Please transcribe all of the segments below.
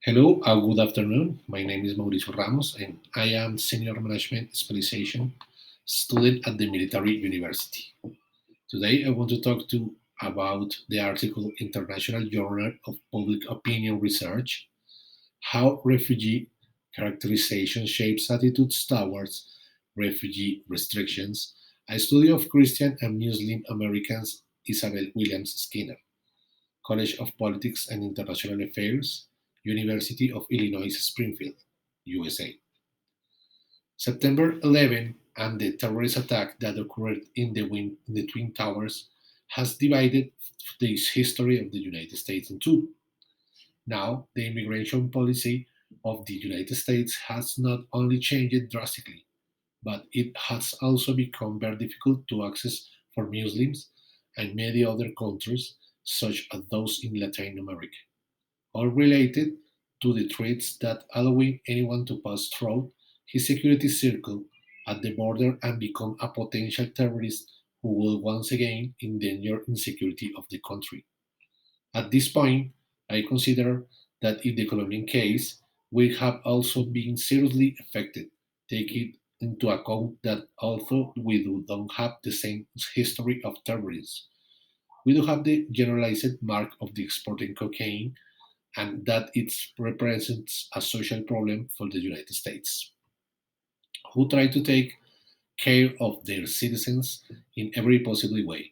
Hello, good afternoon. My name is Mauricio Ramos, and I am Senior Management Specialization student at the Military University. Today, I want to talk to about the article International Journal of Public Opinion Research: How Refugee Characterization Shapes Attitudes Towards Refugee Restrictions, a study of Christian and Muslim Americans Isabel Williams Skinner. College of Politics and International Affairs, University of Illinois Springfield, USA. September 11 and the terrorist attack that occurred in the Twin Towers has divided the history of the United States in two. Now, the immigration policy of the United States has not only changed drastically, but it has also become very difficult to access for Muslims and many other countries, such as those in Latin America, all related to the threats that allowing anyone to pass through his security circle at the border and become a potential terrorist who will once again endanger the security of the country. At this point, I consider that in the Colombian case, we have also been seriously affected, taking into account that although don't have the same history of terrorism, we do have the generalized mark of the exporting cocaine and that it represents a social problem for the United States, who try to take care of their citizens in every possible way.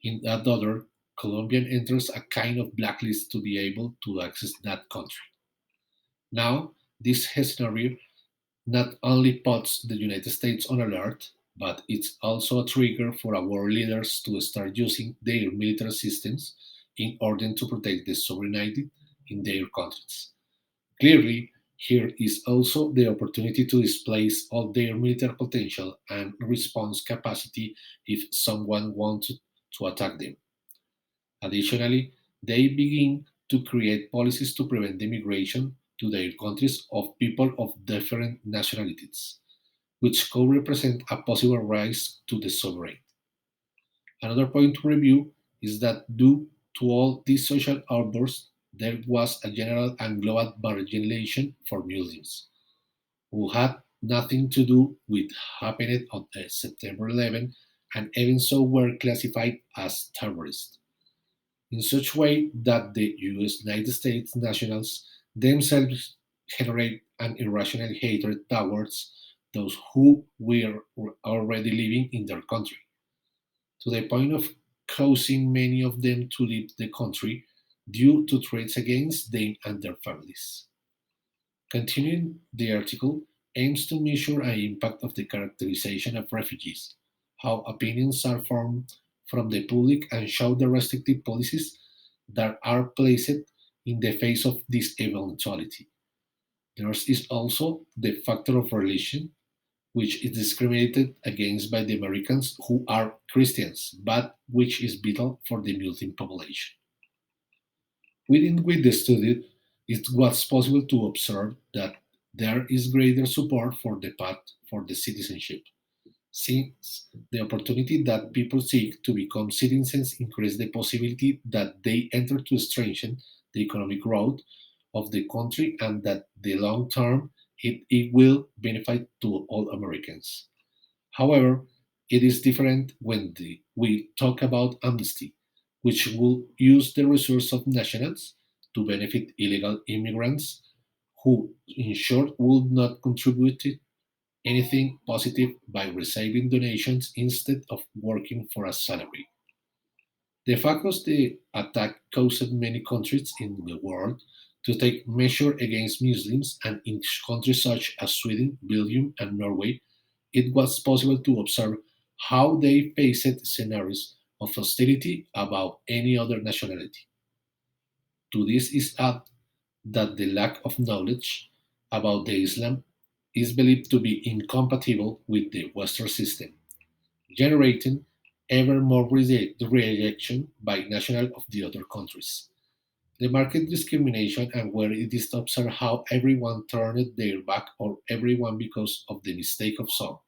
In that order, Colombia enters a kind of blacklist to be able to access that country. Now, this scenario not only puts the United States on alert, but it's also a trigger for our world leaders to start using their military systems in order to protect the sovereignty in their countries. Clearly, here is also the opportunity to display all their military potential and response capacity if someone wanted to attack them. Additionally, they begin to create policies to prevent the migration to their countries of people of different nationalities, which could represent a possible rise to the sovereign. Another point to review is that due to all these social outbursts, there was a general and global marginalization for Muslims, who had nothing to do with happened on September 11 and even so were classified as terrorists, in such way that the United States nationals themselves generate an irrational hatred towards those who were already living in their country, to the point of causing many of them to leave the country due to threats against them and their families. Continuing, the article aims to measure an impact of the characterization of refugees, how opinions are formed from the public, and show the restrictive policies that are placed in the face of this eventuality. There is also the factor of religion, which is discriminated against by the Americans who are Christians, but which is vital for the Muslim population. With the study, it was possible to observe that there is greater support for the path for the citizenship, since the opportunity that people seek to become citizens increase the possibility that they enter to strengthen the economic growth of the country and that the long term it will benefit to all Americans. However, it is different when we talk about amnesty, which will use the resource of nationals to benefit illegal immigrants who, in short, would not contribute anything positive by receiving donations instead of working for a salary. The fact of the attack caused many countries in the world to take measures against Muslims, and in countries such as Sweden, Belgium, and Norway, it was possible to observe how they faced scenarios of hostility about any other nationality. To this is added that the lack of knowledge about the Islam is believed to be incompatible with the Western system, generating ever more rejection by nationals of the other countries. The market discrimination and where it is observed how everyone turned their back on everyone because of the mistake of some.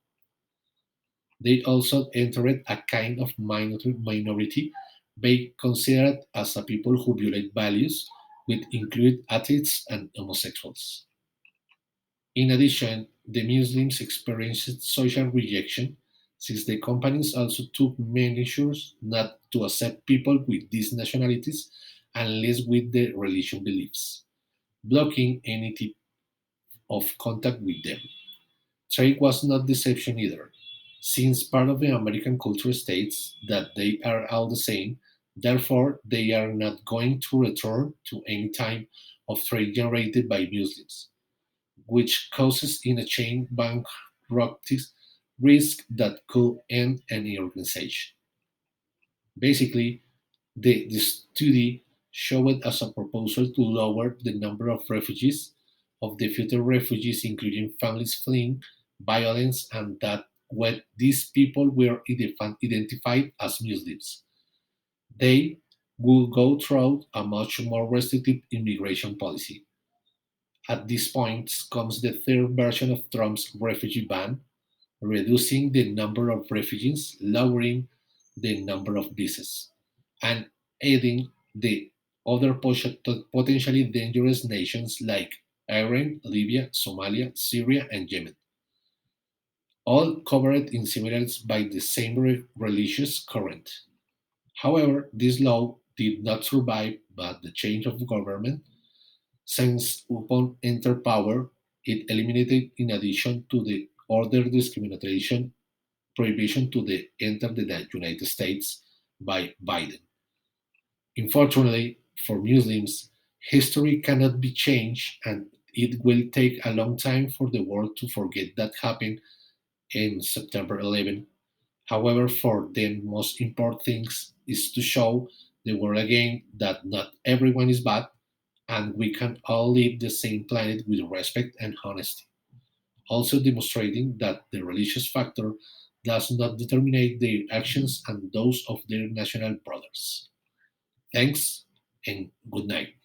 They also entered a kind of minority being considered as a people who violate values which include athletes and homosexuals. In addition, the Muslims experienced social rejection since the companies also took measures not to accept people with these nationalities unless with the religion beliefs, blocking any type of contact with them. Trade was not the exception either, since part of the American culture states that they are all the same, therefore they are not going to return to any type of trade generated by Muslims, which causes in a chain bankruptcy risk that could end any organization. Basically, the study showed as a proposal to lower the number of refugees, of the future refugees, including families fleeing violence, and that when these people were identified as Muslims, they will go through a much more restrictive immigration policy. At this point comes the third version of Trump's refugee ban, reducing the number of refugees, lowering the number of visas, and adding the other potentially dangerous nations like Iran, Libya, Somalia, Syria, and Yemen, all covered in similarities by the same religious current. However, this law did not survive but the change of government, since upon enter power, it eliminated in addition to the order discrimination prohibition to the enter the United States by Biden. Unfortunately, for Muslims, history cannot be changed and it will take a long time for the world to forget that happened in September 11. However, for them, most important things is to show the world again that not everyone is bad and we can all live the same planet with respect and honesty, also demonstrating that the religious factor does not determine their actions and those of their national brothers. Thanks and good night.